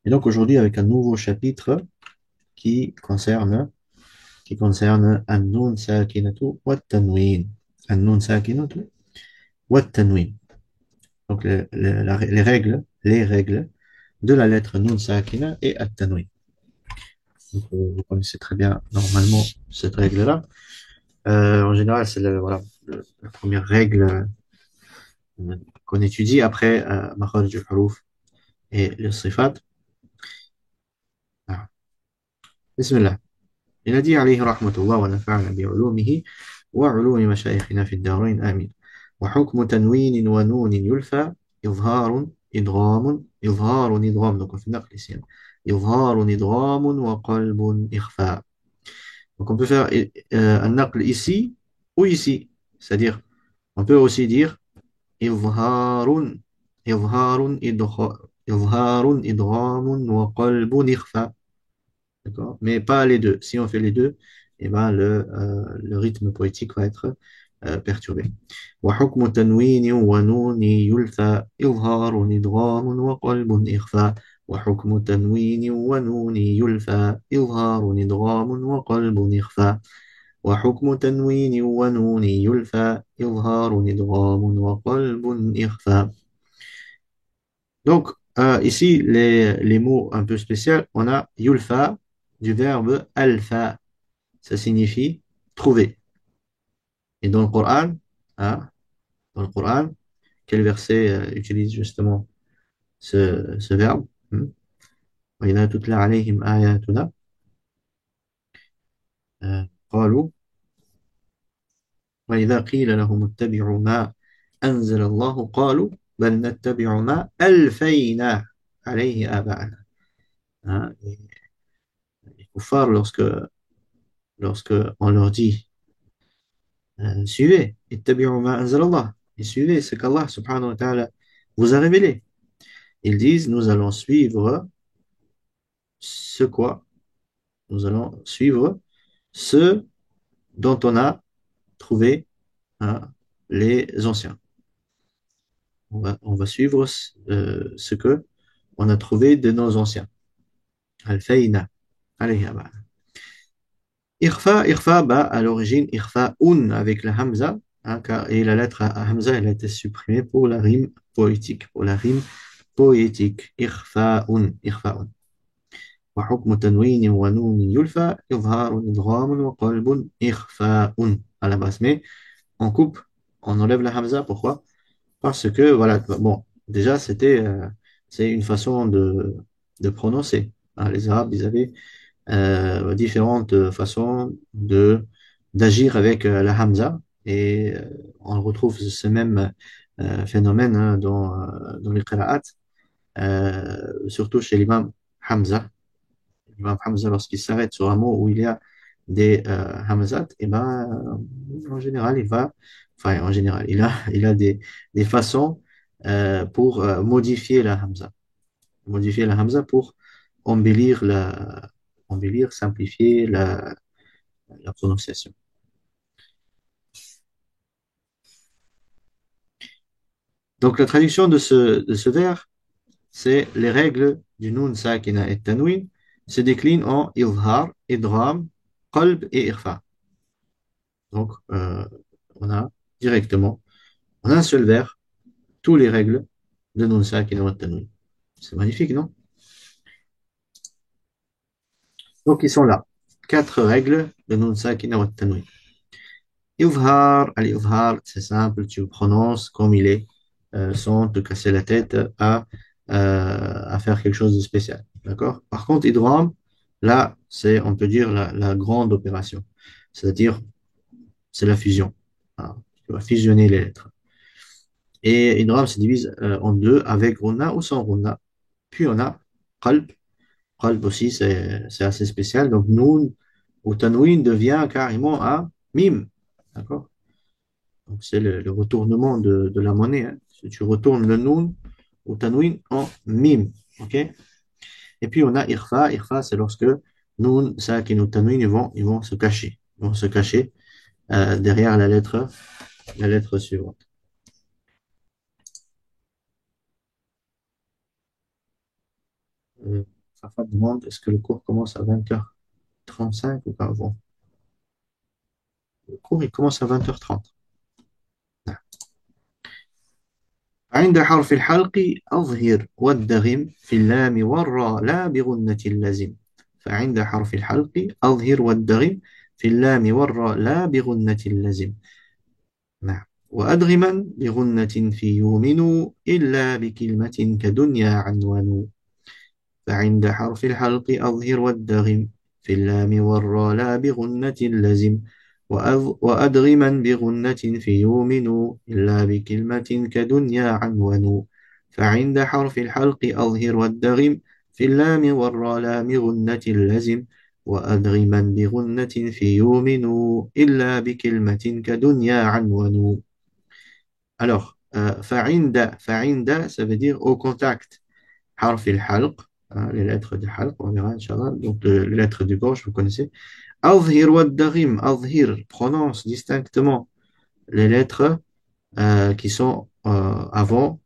Et donc aujourd'hui avec un nouveau chapitre qui concerne An-Nun Sakinatu wa Tanwin. An-Nun Sakinatu wa Tanwin. Donc les règles de la lettre Nun Sakina et At-Tanwin. Donc, vous connaissez très bien normalement cette règle-là. En général, c'est la première règle qu'on étudie après Makharij al-Huruf et le Sifat. Ah. Bismillah. Il a dit عليه رحمة الله ونفعنا بعلومه وعلوم مشايخنا في الدارين آمين. وحكم تنوين ونون يلفى إظهار إضغام donc on fait نقل ici hein. إظهار إضغام وقلب إخفاء. Donc on peut faire un naql ici ou ici, c'est-à-dire on peut aussi dire إظهار إظهار إضغام وقلب إخفاء. D'accord? Mais pas les deux. Si on fait les deux, eh ben le rythme poétique va être perturbé. وحكم تنوين ونون يلفى إظهار إدغام وقلب إخفاء. وحكم تنوين ونون يلفى إظهار إدغام وقلب إخفاء. وحكم تنوين ونون يلفى إظهار إدغام وقلب إخفاء. Donc, ici, les mots un peu spéciaux, on a yulfa du verbe alfa. Ça signifie trouver. Et dans le Coran, hein, dans le Coran, quel verset utilise justement ce verbe? وإذا تتلى عليهم آياتنا قالوا وإذا قيل لهم اتبعوا ما أنزل الله قالوا بل نتبع ما ألفينا عليه آباءنا. Hein, les kuffars, lorsque on leur dit suivez, ittabi'u ma anzalallah, et suivez ce qu'Allah subhanahu wa ta'ala vous a révélé. Ils disent, nous allons suivre ce quoi? Nous allons suivre ce dont on a trouvé hein, les anciens. On va suivre ce que on a trouvé de nos anciens. Al-Fayna, alayhi wa Irfa, bah, à l'origine, un avec la Hamza, hein, et la lettre Hamza, elle a été supprimée pour la rime poétique, pour la rime poétique. Irfa'un. وحكم تنوين ونون يلفى إظهار إدغام وقلب إخفاء à la base. Mais on coupe, on enlève la Hamza. Pourquoi? Parce que, voilà, bon, déjà, c'est une façon de prononcer. Hein, les Arabes, ils avaient différentes façons d'agir avec la Hamza et on retrouve ce même phénomène hein, dans les qira'at, surtout chez l'imam Hamza. L'imam Hamza, lorsqu'il s'arrête sur un mot où il y a des hamzat, et ben, en général, en général, il a des façons pour modifier la Hamza. Modifier la Hamza pour embellir simplifier la prononciation. Donc, la traduction de ce vers, c'est les règles du Nun Sakina et Tanwin se déclinent en Izhar, Idram, Qalb et Irfa. Donc, on a directement, en un seul vers, toutes les règles de Nun Sakina et Tanwin. C'est magnifique, non? Donc, ils sont là. 4 règles de Nun Sakina et Tanwin. Izhar, al-Izhar, c'est simple, tu le prononces comme il est, sans te casser la tête à faire quelque chose de spécial. D'accord? Par contre, Idram, là, on peut dire, la grande opération. C'est-à-dire, c'est la fusion. Ah, tu vas fusionner les lettres. Et Idram se divise en deux, avec Runa ou sans Runa. Puis on a Qalb. Qalb aussi, c'est assez spécial. Donc, Noun ou Tanwin devient carrément un Mim. D'accord? Donc, c'est le retournement de la monnaie. Hein. Si tu retournes le Noun ou Tanwin en Mim. OK? Et puis, on a Irfa. Irfa, c'est lorsque Noun, Sakin ou Tanwin, ils vont se cacher. Ils vont se cacher derrière la lettre suivante. Safa demande, est-ce que le cours commence à 20h35 ou pas avant? Le cours, il commence à 20h30. عند حرف الحلق أظهر والدغم في اللام والراء لا بغنة اللزم. فعند حرف الحلق أظهر والدغم في اللام والراء لا بغنة اللزم. نعم. وأدغما بغنة في يؤمن إلا بكلمة كدنيا عنوان. فعند حرف الحلق أظهر والدغم في اللام والراء لا بغنة لزم. وأدغما بغنة في يؤمن إلا بكلمة كدنيا عنون. فعند حرف الحلق أظهر والدغم في اللام والراء لا بغنة لزم. وأدغما بغنة في يؤمن إلا بكلمة كدنيا عنون. Alors, fa'inda, ça veut dire au contact. Harf al-halq, hein, les lettres du halq, on verra, Inch'Allah. Donc, les lettres du gorge, vous connaissez. Azhir wa daghim, azhir, prononce distinctement les lettres qui sont avant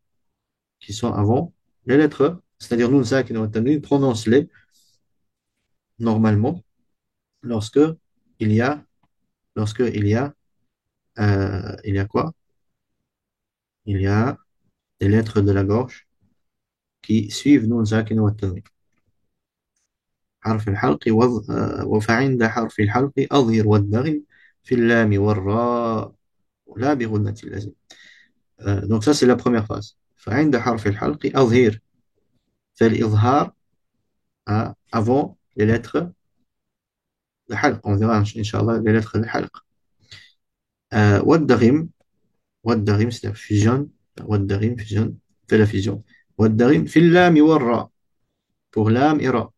les lettres, c'est-à-dire nun, sakin wa tanwin, prononce-les normalement lorsque il y a, lorsque il y a quoi? Il y a des lettres de la gorge qui suivent nun, sakin wa tanwin. حرف الحلق وفعند حرف الحلق أظهر والدغم في اللام والراء لا بغنة اللازم. Donc ça c'est la première phase. فعند حرف الحلق أظهر fait l'إظهار avant les lettres de حلق. On verra Inch'Allah les lettres de حلق. والدغم والدغم c'est la fusion. والدغم fusion fait la fusion. والدغم في اللام والراء pour لام et راء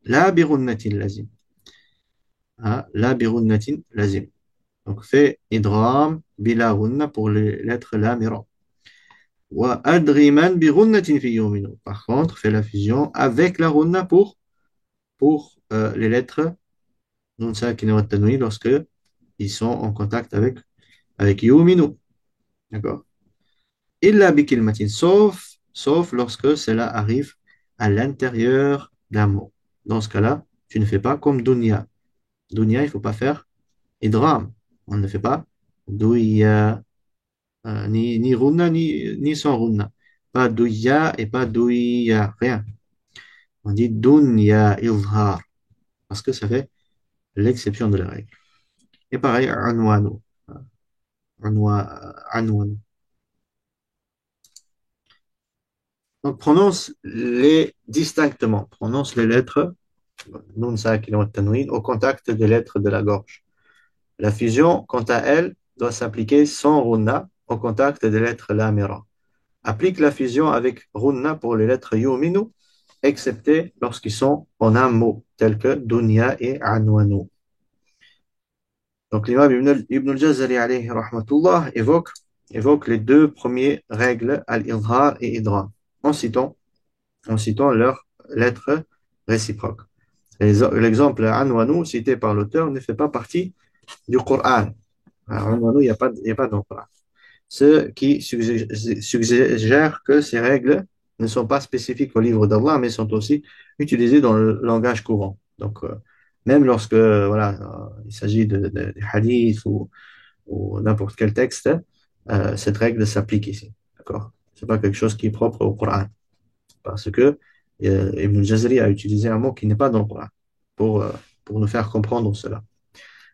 لا بغنة اللازم. لا بغنة لازم. Donc, fait idgham bila ghunna pour les lettres lam et ra. Wa adghiman bi ghunnatin fi yuminu. Par contre, fait la fusion avec la ghunna pour les lettres nun sakin wa tanwin lorsque ils sont en contact avec yuminu. D'accord? Illa bi kilmatin, sauf lorsque cela arrive à l'intérieur d'un mot. Dans ce cas-là, tu ne fais pas comme dunya. Dunya, il ne faut pas faire idgham. On ne fait pas douya. Ni Runa, ni sans Runa. Pas Douya et pas Douya, rien. On dit Dunya Izhar, parce que ça fait l'exception de la règle. Et pareil, Anwanu. Anwanu. Donc prononce les distinctement, prononce les lettres Nun Sakin wa Tanwin au contact des lettres de la gorge. La fusion, quant à elle, doit s'appliquer sans Runa au contact des lettres Lamira. Applique la fusion avec Runna pour les lettres Yuminu, excepté lorsqu'ils sont en un mot, tels que Dunya et Anwanu. Donc l'imam Ibn al-Jazari alayhi rahmatullah évoque les deux premières règles, al-idhar et idram, en citant leurs lettres réciproques. L'exemple Anwanu cité par l'auteur ne fait pas partie du Coran. Anwanu, il n'y a pas dans le Coran. Ce qui suggère que ces règles ne sont pas spécifiques au livre d'Allah, mais sont aussi utilisées dans le langage courant. Donc, même lorsque voilà, il s'agit de hadiths ou n'importe quel texte, cette règle s'applique ici. D'accord? C'est pas quelque chose qui est propre au Coran. Parce que Ibn Jazari a utilisé un mot qui n'est pas dans le Coran pour nous faire comprendre cela.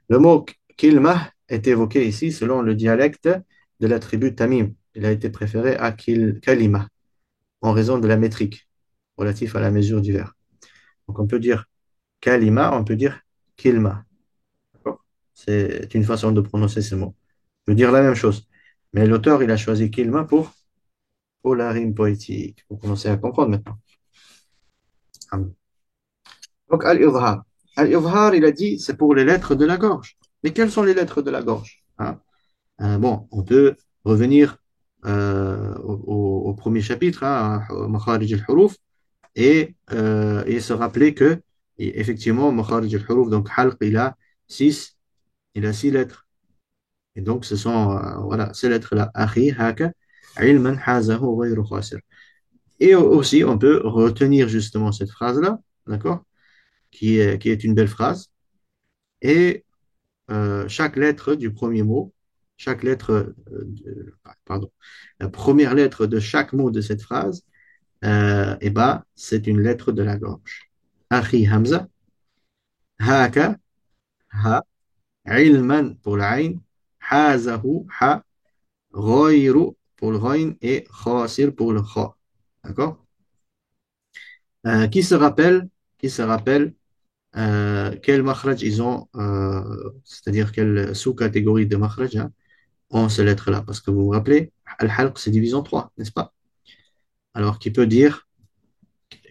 Le mot kilmah est évoqué ici selon le dialecte de la tribu Tamim. Il a été préféré à kalima en raison de la métrique relative à la mesure du verbe. Donc on peut dire kalima, on peut dire kilma. C'est une façon de prononcer ces mots. On peut dire la même chose. Mais l'auteur, il a choisi kilma pour la rime poétique. Vous commencez à comprendre maintenant. Donc al-idhar. Al-idhar, il a dit, c'est pour les lettres de la gorge. Mais quelles sont les lettres de la gorge? Bon, on peut revenir au premier chapitre, Makharij al-Huruf, et se rappeler que, effectivement, Makharij al-Huruf, donc Halq, il a six lettres. Et donc, ce sont voilà, ces lettres-là. Akhi, haka, ilman, hazahu, ghayru khasir. Et aussi, on peut retenir justement cette phrase-là d'accord? Qui est une belle phrase. Et chaque lettre du premier mot, chaque lettre, pardon, la première lettre de chaque mot de cette phrase, eh ben, c'est une lettre de la gorge. Akhi Hamza, Haka, Ha, Ilman pour l'ain, Hazahu, Ha, Ghayru pour le ghain et Khasir pour le kha. D'accord? Qui se rappelle, qui se rappelle quel makhraj ils ont, c'est-à-dire quelle sous-catégorie de makhraj hein, ont ces lettres-là? Parce que vous vous rappelez, al-halq c'est divisé en trois, n'est-ce pas? Alors, qui peut dire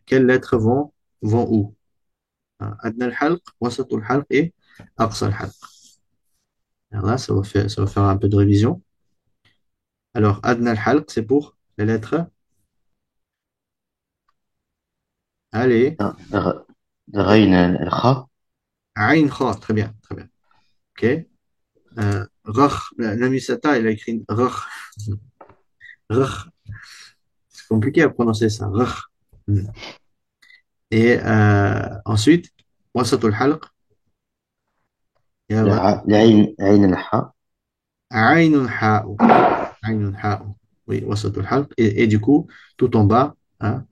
quelles lettres vont où? Adna al-halq, wasat al-halq et aqsa al-halq. Alors là, ça va faire un peu de révision. Alors, adna al-halq, c'est pour les lettres. Allez, غين الخاء. ayn kha, très bien, très bien. OK. Rakh, la Misata, il a écrit Rakh. Rakh. C'est compliqué à prononcer ça. Rakh. Et ensuite, wasatul halq, il y a عين الحاء. aynun ha'u. Aynun ha'u. Oui, wasatul halq. Et du coup, tout en bas, hein,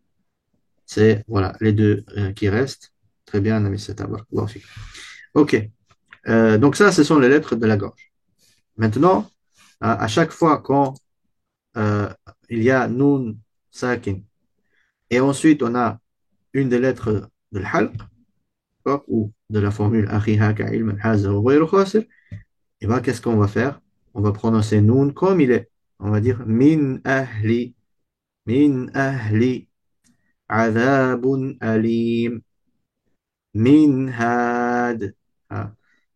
c'est voilà, les deux qui restent. Très bien, Namisata. Barakallahu fik. OK. Donc ça, ce sont les lettres de la gorge. Maintenant, à chaque fois quand euh, il y a nun sakin, et ensuite on a une des lettres de l'halq, ou de la formule akhiha ka'ilman haza wa ghayru khasir, et bien qu'est-ce qu'on va faire? On va prononcer nun comme il est. On va dire min ahli, adhabun alim, min had. Ah.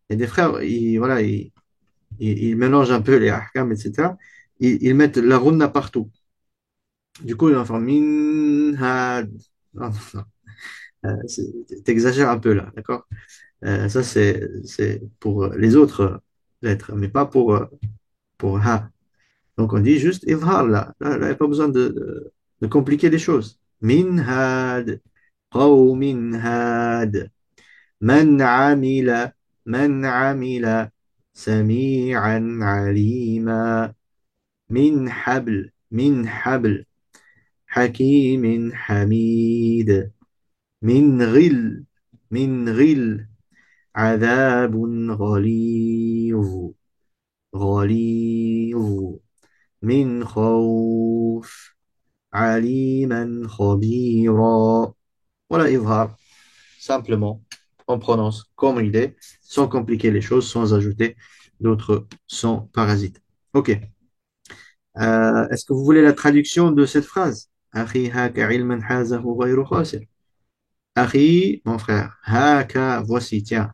Et des frères, voilà, ils mélangent un peu les ahkam, etc. Ils mettent la runna partout. Du coup, ils vont faire min had. Non, non, t'exagères un peu là, d'accord? Ça, c'est pour les autres lettres, mais pas pour ha. Donc, on dit juste izhar là. Là, il n'y a pas besoin de compliquer les choses. Min had, qawmin had, man amila, man amila, sami'an alima, min habl, hakimin hamid, min ghil, min ghil, عذاب غليظ غليظ من خوف عليما خبيرا. Voilà, Izhar. Simplement, on prononce comme il est, sans compliquer les choses, sans ajouter d'autres sons parasites. Ok. Est-ce que vous voulez la traduction de cette phrase? أخي هاك علما حازه غير خاسر. أخي, mon frère, haka, voici, tiens.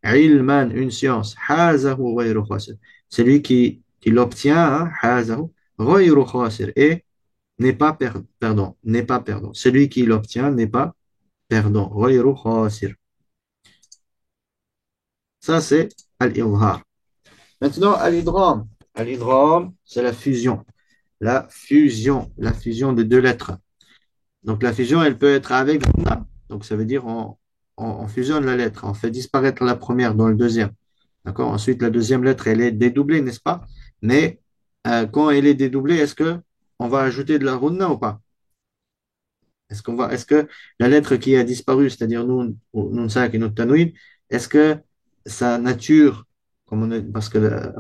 Ilman, une science. Hazahu ghayru khasir. Celui qui l'obtient, hein, hazahu ghayru khasir, et n'est pas perdant. N'est pas perdant. Celui qui l'obtient n'est pas perdant. Ghayru khasir. Ça, c'est al-idhar. Maintenant, al-idgham. Al-idgham, c'est la fusion. La fusion. La fusion de deux lettres. Donc, la fusion, elle peut être avec Dhamma. Donc, ça veut dire on fusionne la lettre. On fait disparaître la première dans le deuxième. D'accord? Ensuite, la deuxième lettre, elle est dédoublée, n'est-ce pas? Mais quand elle est dédoublée, est-ce que on va ajouter de la runna ou pas? Est-ce que la lettre qui a disparu, c'est-à-dire nun, ou nun sak et nun tanwin, est-ce que sa nature, parce que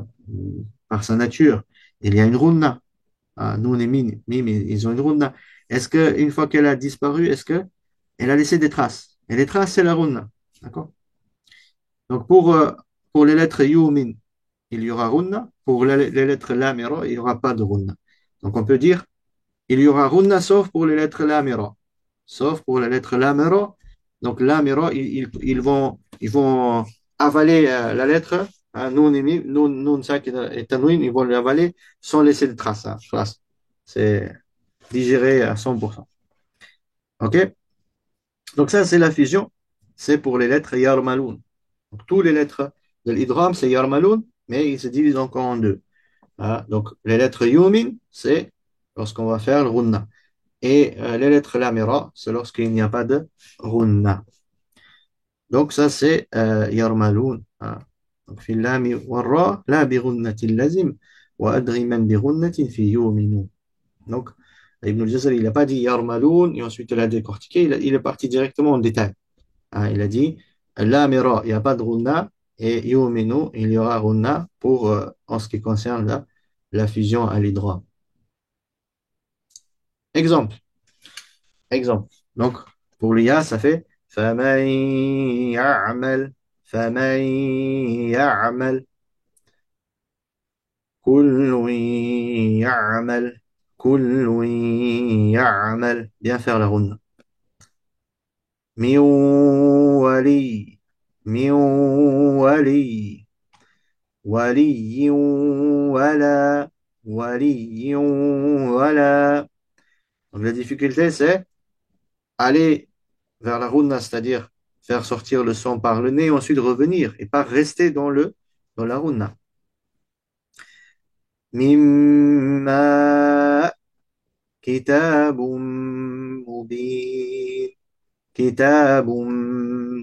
par sa nature, il y a une runna. Ah, nun et mim, ils ont une runna. Est-ce que une fois qu'elle a disparu, est-ce que elle a laissé des traces? Et les traces, c'est la runna. D'accord? Donc pour les lettres yumin, il y aura runna. Pour les lettres lamira, il n'y aura pas de runna. Donc on peut dire, il y aura runna sauf pour les lettres lamira. Sauf pour les lettres lamira. Donc lamira, ils vont avaler la lettre, hein, nun, et mim, nun, sak et tanwin, ils vont l'avaler sans laisser de traces. Hein, traces. C'est digéré à 100%. OK? Donc ça, c'est la fusion. C'est pour les lettres yarmaloun. Donc toutes les lettres de l'idgham, c'est yarmaloun, mais ils se divisent encore en deux. Ah, donc, les lettres yumin, c'est lorsqu'on va faire le runna. Et les lettres lamira, c'est lorsqu'il n'y a pas de runna. Donc ça c'est yarmaloun. Hein. Donc في اللام والراء لا بغنة اللازم وأدغي من بغنة في يؤمن. Donc Ibn al-Jazari, il n'a pas dit yarmaloun et ensuite il a décortiqué, il est parti directement en détail. Hein, il a dit lamira, il n'y a pas de runna et yu'minu, il y aura runna pour en ce qui concerne la fusion à l'hydra. Exemple. Exemple. Donc, pour l'IA, ça fait فَمَن يَعْمَلْ فَمَن يَعْمَلْ كُلٌّ يَعْمَلْ كُلٌّ يَعْمَلْ. Bien faire la roune. مِن وَلِيٍّ مِن وَلِيٍّ وَلِيٍّ وَلَا وَلِيٍّ وَلَا. Donc la difficulté, c'est aller vers la runna, c'est-à-dire faire sortir le son par le nez et ensuite revenir et pas rester dans la runna. Mimma kitabun mubin. Kitabun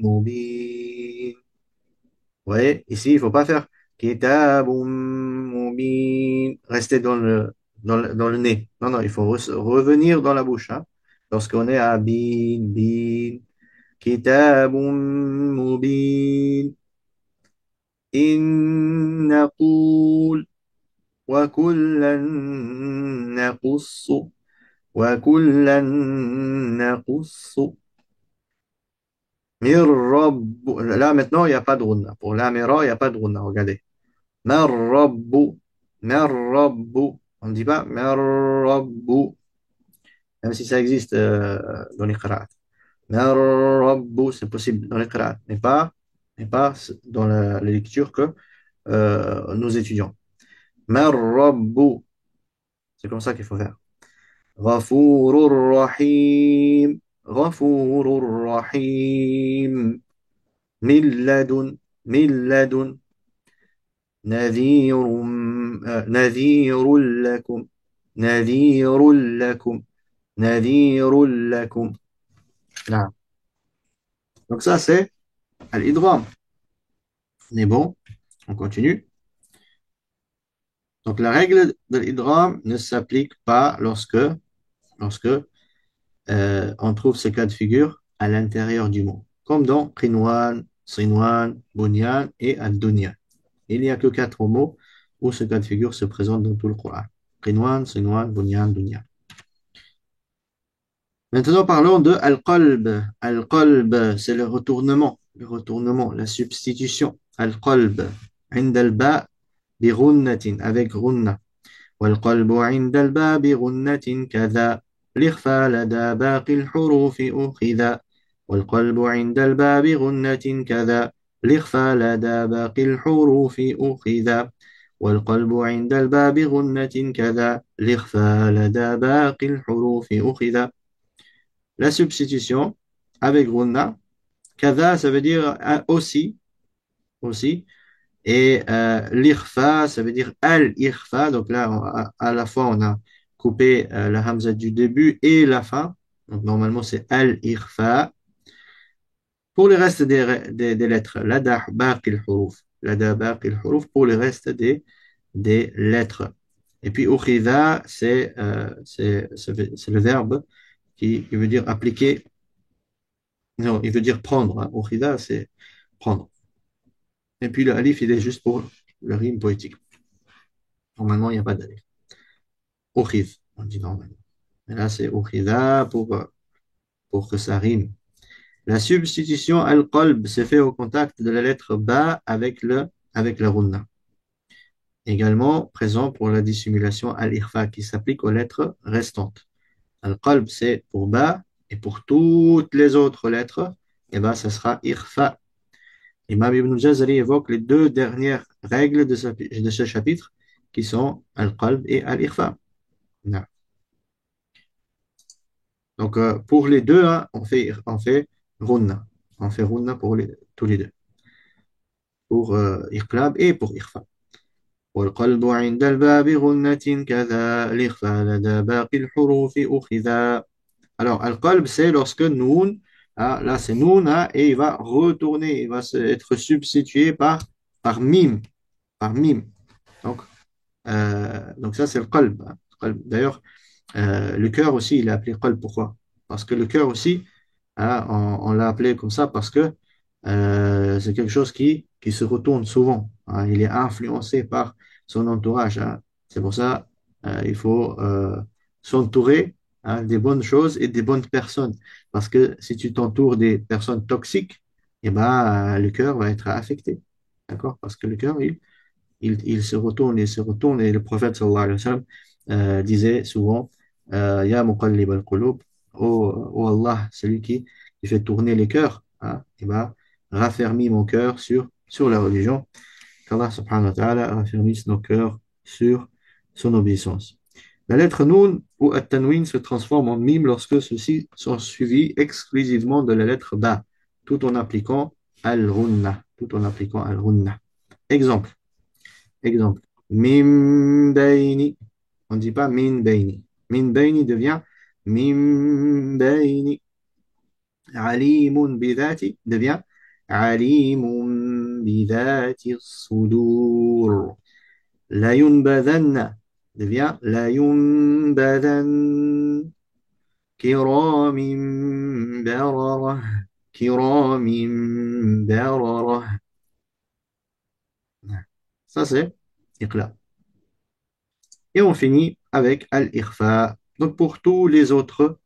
mubin. Vous voyez, ici, il ne faut pas faire kitabun mubin. Rester dans le nez. Non, non, il faut revenir dans la bouche. Hein, lorsqu'on est à bin, bin. كتاب مبين إن نقول وكلا نقص وكلا نقص من رب. Là maintenant il n'y a pas de runa. Pour l'amira il n'y a pas de runa. Regardez. من رب من رب. On ne dit pas من رب. Même si ça existe dans les qira'at. Rabbu, c'est possible dans les qira'at, mais pas dans la lecture que nous étudions. Rabbu, c'est comme ça qu'il faut faire. Ghafurur Rahim, Ghafurur Rahim, Milladun, Milladun, Nadhirun, Nadhirun lakum, Nadhirun lakum, Nadhirun lakum. Là. Donc ça, c'est al-idgham. On est bon, on continue. Donc la règle de l'idgham ne s'applique pas lorsque on trouve ce cas de figure à l'intérieur du mot, comme dans qinwan, sinwan, bunyan et ad-dunya. Il n'y a que quatre mots où ce cas de figure se présente dans tout le Coran. Qinwan, sinwan, bunyan, dunya. Maintenant parlons de al-qalb. Al-qalb, c'est le retournement, la substitution. Al-qalb, عند الباء بغنة avec غنة. والقلب عند الباب غنة كذا الإخفاء لدى باقي الحروف أخذا. والقلب عند الباب غنة كذا الإخفاء لدى باقي الحروف أخذا. والقلب عند الباب غنة كذا الإخفاء لدى باقي الحروف أخذا. La substitution avec غنة كذا, ça veut dire aussi, aussi. Et l'ikhfa, ça veut dire al-ikhfa. Donc là, à la fois, on a coupé la hamza du début et la fin. Donc normalement, c'est al-ikhfa. Pour le reste des lettres, lada baqi al-huruf. Lada baqi al-huruf pour le reste des lettres. Et puis, ukhidha, c'est le verbe qui veut dire appliquer. Non, il veut dire prendre. Hein. Ukhidha, c'est prendre. Et puis le alif, il est juste pour le rime poétique. Normalement, il n'y a pas d'alif. Ukhidh, on dit normalement. Et là, c'est ukhidha pour que ça rime. La substitution al-qalb se fait au contact de la lettre ba avec la runna. Également présent pour la dissimulation al-ikhfa qui s'applique aux lettres restantes. Al-qalb, c'est pour ba et pour toutes les autres lettres, et ben, ça sera ikhfa. Imam Ibn Jazari évoque les deux dernières règles de ce chapitre qui sont al-qalb et al-ikhfa. Donc, pour les deux, hein, on fait runna. On fait runna pour tous les deux. Pour iqlab et pour ikhfa. والقلب عند الباب غنة كذا الإخفاء لدى باقي الحروف أخذا. Alors, al-qalb, c'est lorsque noun, là c'est noun, et il va retourner, il va être substitué par mim, par mim. Donc, donc ça, c'est le qalb. D'ailleurs, le cœur aussi, il est appelé qalb. Pourquoi? Parce que le cœur aussi, on l'a appelé comme ça parce que c'est quelque chose qui se retourne souvent. Il est influencé par son entourage. C'est pour ça il faut s'entourer des bonnes choses et des bonnes personnes. Parce que si tu t'entoures des personnes toxiques, eh ben, le cœur va être affecté. D'accord? Parce que le cœur, il se retourne, il se retourne. Et le prophète sallallahu alayhi wa sallam disait souvent, Ya muqallib al-qulub, ô Allah, celui qui fait tourner les cœurs, et ben, raffermis mon cœur sur la religion, qu'Allah subhanahu wa ta'ala raffermisse nos cœurs sur son obéissance. La lettre Noun ou At-Tanwin se transforme en Mim lorsque ceux-ci sont suivis exclusivement de la lettre Ba, tout en appliquant Al-Runna, tout en appliquant Al-Runna. Exemple. Exemple. Min bayni. On ne dit pas min bayni. Min bayni devient min bayni. Alimun bidati devient alimun bidati sudur. La yunbadanna devient la yunbadan. Kiramin bararah. Kiramin bararah. Ça, c'est iqla. Et on finit avec al-ikhfa. Donc pour tous les autres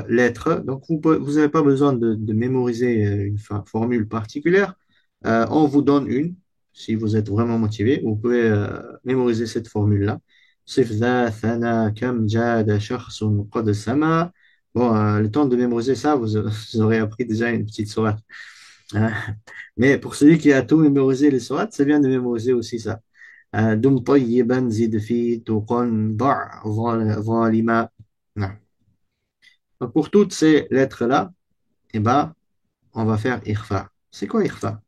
lettres, donc vous n'avez pas besoin de mémoriser une formule particulière. On vous donne une. Si vous êtes vraiment motivé, vous pouvez mémoriser cette formule-là. صف ذا ثنا كم جاد شخص قد سما. Bon, le temps de mémoriser ça, vous aurez appris déjà une petite sourate. Hein. Mais pour celui qui a tout mémorisé les sourates, c'est bien de mémoriser aussi ça. دم طيبا زد في تقى ضع ظالما. Non. Donc pour toutes ces lettres-là, eh ben, on va faire ikhfa. C'est quoi ikhfa?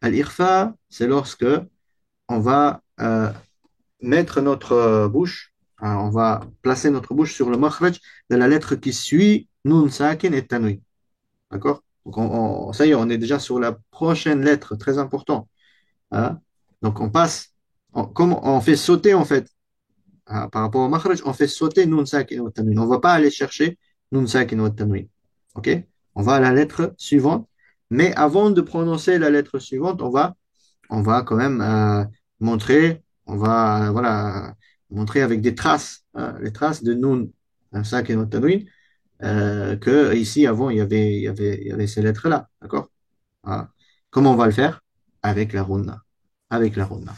Al-ikhfa, c'est lorsque on va mettre notre bouche, on va placer notre bouche sur le makhraj de la lettre qui suit nun sakin et tanwin. D'accord? Donc ça y est, on est déjà sur la prochaine lettre, très important. Hein. Donc on passe, comme on fait sauter en fait. Par rapport au makhraj, on fait sauter nun sakin wa tanwin. On ne va pas aller chercher nun sakin wa tanwin. OK? On va à la lettre suivante. Mais avant de prononcer la lettre suivante, on va quand même montrer, on va voilà, montrer avec des traces, les traces de nun sakin wa tanwin, que ici avant il y avait ces lettres-là. D'accord? Voilà. Comment on va le faire? Avec la runna. Avec la runna.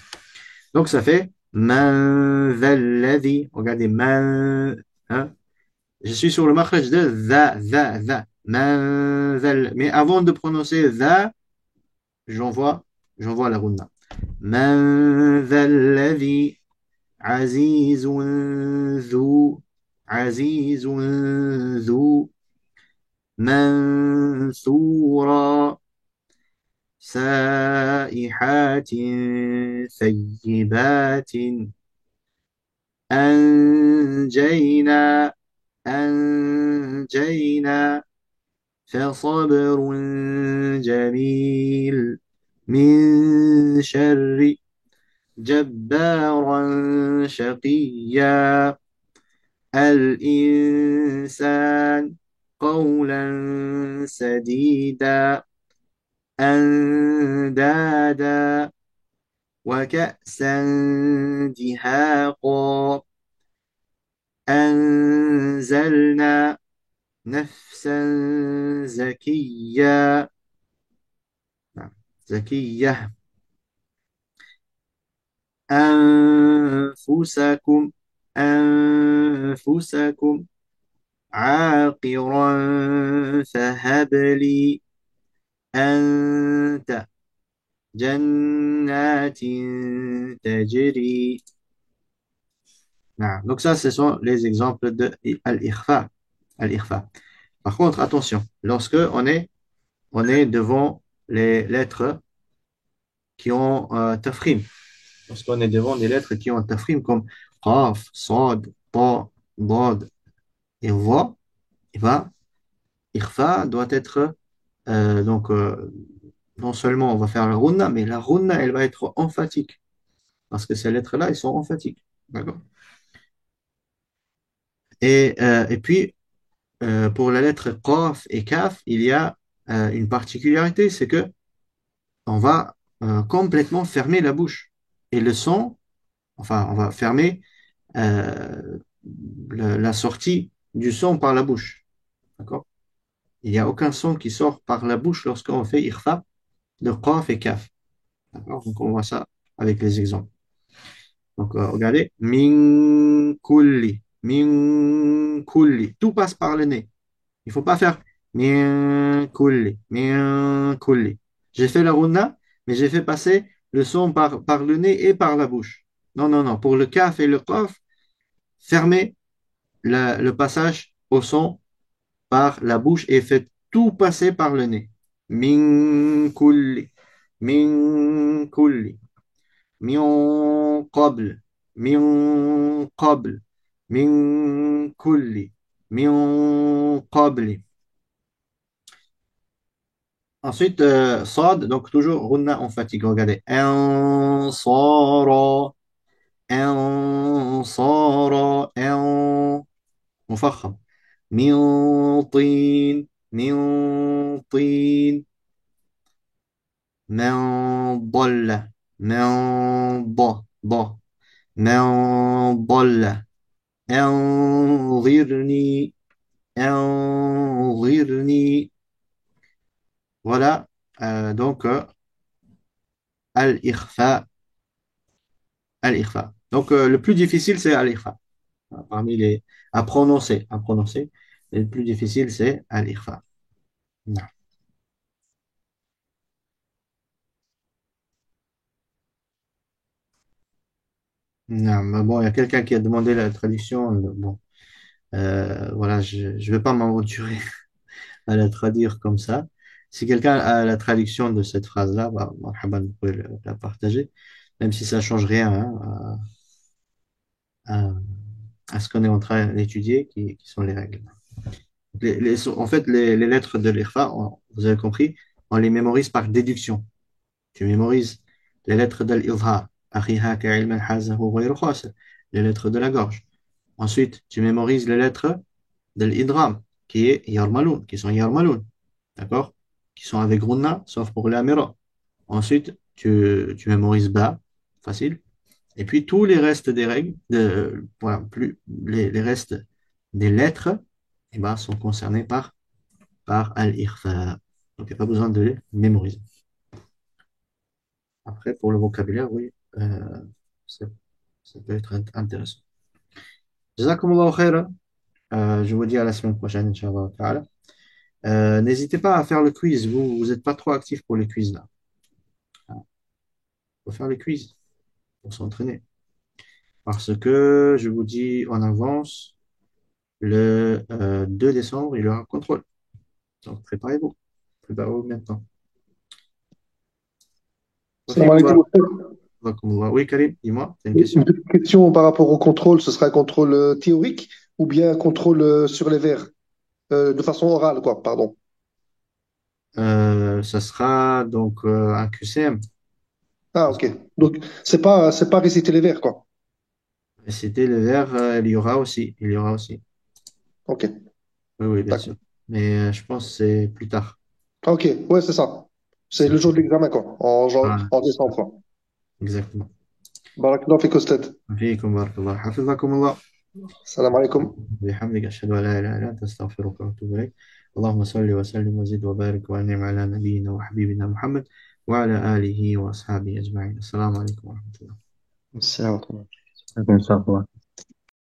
Donc ça fait man dhal ladhi. Regardez, man. Hein? Je suis sur le makhraj de dha. Man dhal. Mais avant de prononcer dha, j'envoie, j'envoie la runna. Man dhal ladhi azizun dhu. Azizun dhu. Mansoura. سائحات ثيبات أنجينا أنجينا فصبر جميل من شر جبارا شقيا الإنسان قولا سديدا أندادا وكأسا دهاقا أنزلنا نفسا زكية زكية أنفسكم أنفسكم عاقرا فهب لي أنت جنات تجري. Donc ça, ce sont les exemples de al-ikhfa. Al-ikhfa. Par contre, attention, lorsque on est devant les lettres qui ont tafrim, lorsqu'on est devant des lettres qui ont tafrim comme qaf, sad, ta, dad et va, Et ben, ikhfa doit être, donc, non seulement on va faire la runna, mais la runna, elle va être emphatique. Parce que ces lettres-là, elles sont emphatiques. D'accord? Et puis, pour la lettre qaf et kaf, il y a une particularité, c'est que on va complètement fermer la bouche. Et le son, enfin, on va fermer euh, la sortie du son par la bouche. D'accord? Il n'y a aucun son qui sort par la bouche lorsqu'on fait ikhfa de qaf et kaf. D'accord? Donc, on voit ça avec les exemples. Donc, regardez. Min kulli. Min kulli. Tout passe par le nez. Il ne faut pas faire min kulli. Min kulli. J'ai fait la runa, mais j'ai fait passer le son par le nez et par la bouche. Non, non, non. Pour le kaf et le qaf, fermez le passage au son par la bouche et faites tout passer par le nez. Min kulli. Min kulli. من قبل من قبل من كل من قبل. Ensuite, صاد, donc toujours runna en fatigue. Regardez. انصارا انصارا مفخم. من طين من طين. من ضل من ض من ضل انظرني انظرني. Voilà, donc al-ikhfa, al-ikhfa. Donc le plus difficile, c'est al-ikhfa. Parmi les à prononcer. Et le plus difficile, c'est al-ikhfa. Non. Non, mais bon, il y a quelqu'un qui a demandé la traduction. Bon, voilà, je ne vais pas m'aventurer à la traduire comme ça. Si quelqu'un a la traduction de cette phrase-là, bah, marhaban, vous pouvez la partager, même si ça ne change rien hein, à, à ce qu'on est en train d'étudier, qui sont les règles. En fait, les lettres de l'IRFA, vous avez compris, on les mémorise par déduction. Tu mémorises les lettres de l'IRFA, les lettres de la gorge. Ensuite, tu mémorises les lettres de l'idram, qui est yarmaloun, qui sont yarmaloun, d'accord? Qui sont avec runna, sauf pour l'amira. Ensuite, tu mémorises ba, facile. Et puis tous les restes des règles, voilà, plus, les restes des lettres, eh ben, sont concernés par al-ikhfa. Donc il n'y a pas besoin de les mémoriser. Après, pour le vocabulaire, oui, ça, ça peut être intéressant. Jazakumullahu khairan. Je vous dis à la semaine prochaine, Inch'Allah ta'ala. N'hésitez pas à faire le quiz. Vous n'êtes pas trop actif pour les quiz là. Il faut faire les quiz pour s'entraîner. Parce que je vous dis en avance, le 2 décembre, il y aura un contrôle. Donc préparez-vous. Préparez-vous maintenant. Salam alaikum. Oui, Karim, dis-moi, c'est une Une question. petite question par rapport au contrôle, ce sera un contrôle théorique ou bien un contrôle sur les vers, de façon orale, quoi, pardon. Ça sera donc un QCM. Ah, ok. Donc, c'est pas réciter les vers, quoi. C'était le vert, il y aura aussi. Il y aura aussi. Ok, Oui, oui, bien sûr. d'accord. Mais je pense que c'est plus tard. Ok, ouais, c'est ça. C'est C'est le plus jour de tard. l'examen, quoi, Voilà, en décembre, quoi. exactement. Barakallahu fik, Ustad. فيكم بارك الله حفظكم الله. Salam alaikum. بحمدك أشهد أن لا إله إلا أنت أستغفرك وأتوب إليك. اللهم صل وسلم وزد وبارك وأنعم على نبينا وحبيبنا محمد وعلى آله وأصحابه أجمعين. السلام عليكم ورحمة الله. السلام عليكم.